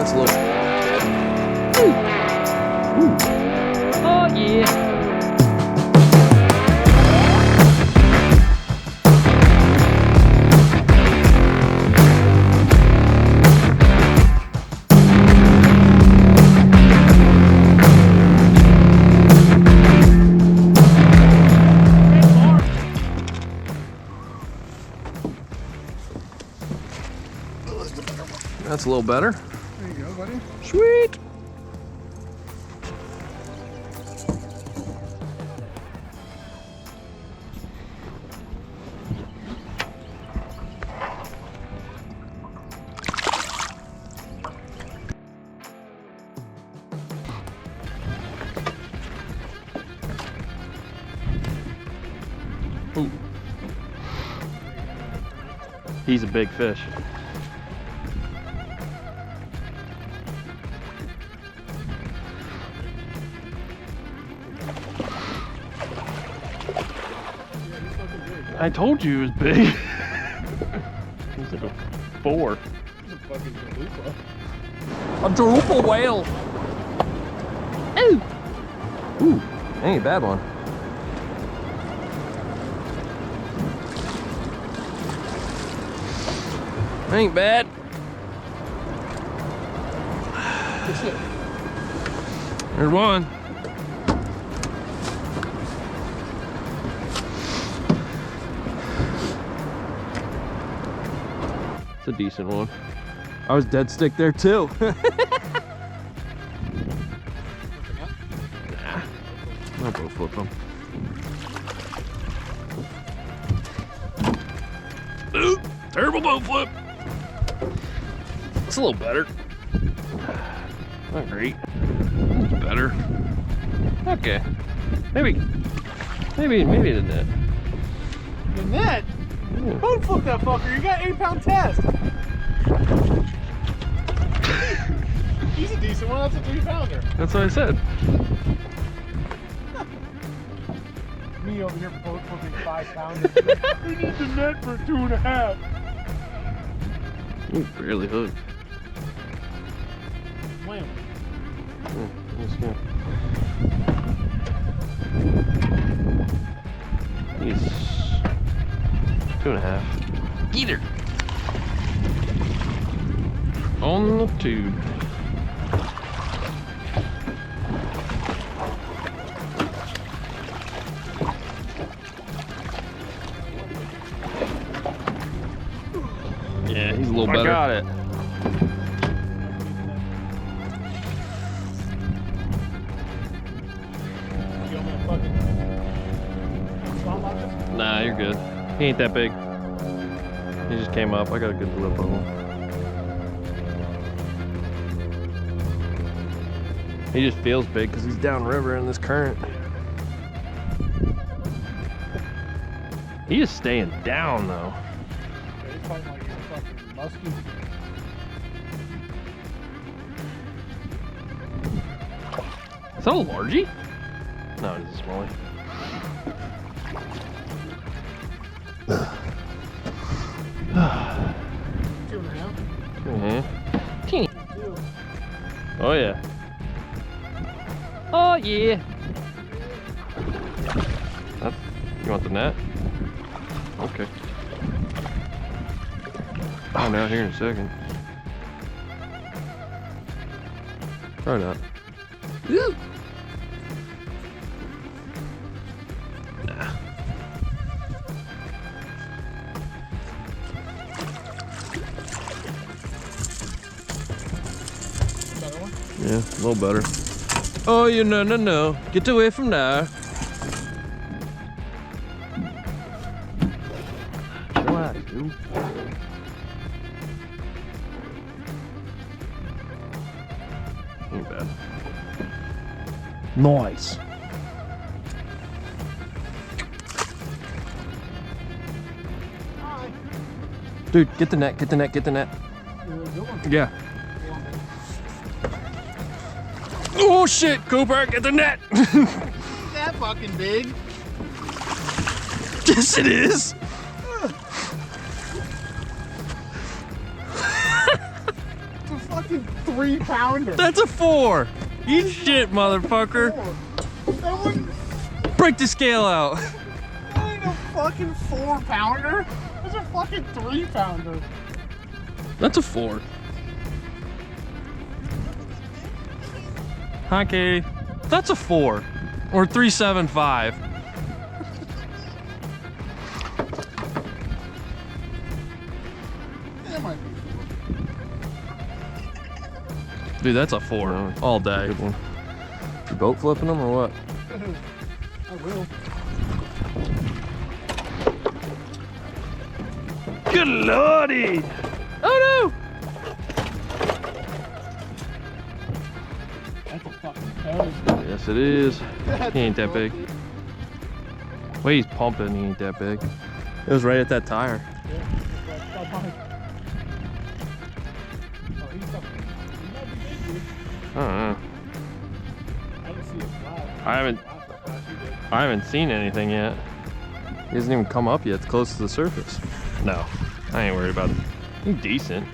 That's a little. Ooh. Oh yeah. That's a little better. There you go, buddy. Sweet. Ooh. He's a big fish. I told you it was big. He's like a 4. It's a fucking chalupa. A chalupa whale. Ooh. Ooh, ain't a bad one. Ain't bad. There's one. It's a decent one. I was dead stick there too. Nah, I'll boat flip them. Ooh, terrible boat flip. It's a little better. Not great. It's better. Okay. Maybe the net. The net? Yeah. Don't flip that fucker. You got 8-pound test. He's a decent one. That's a 3-pounder. That's what I said. Me over here boat flipping 5-pounders. We need the net for 2.5. Ooh, barely hooked. Wham. Let's go. He's 2.5. Get her. On the tube. Yeah, he's a little better. I got it. You want me to fucking Smallmouth this? Nah, you're good. He ain't that big. He just came up. I got a good lip on him. He just feels big because he's downriver in this current. He is staying down though. Yeah, he's fighting like he's a fucking muskie. Is that a largie? No, it's a smallie. Two and a half. Teeny. Two. Oh yeah. Oh yeah. You want the net? Okay. Find out here in a second. Probably not. Woo. Nah. Better one? Yeah, a little better. Oh, you no. Get away from there. Relax, dude. Ain't bad. Nice. Hi. Dude, get the net. Good one. Yeah. Oh shit, Cooper, get the net. Ain't that fucking big? Yes, it is. What the fuck fucking 3-pounder. That's a 4. Eat shit, motherfucker. That wasn't Break the scale out. a fucking 4-pounder. That's a fucking 3-pounder. That's a 4. Hi, Katie. That's a 4. Or 3.75. That might be. Dude, that's a 4 all day. Good one. You boat flipping them or what? I will. Good lordy! Oh That's a fucking toad. no! Yes, it is. He ain't that big. Way he's pumping, he ain't that big. It was right at that tire. I don't know. I haven't seen anything yet. He hasn't even come up yet. It's close to the surface. No, I ain't worried about it. He's decent.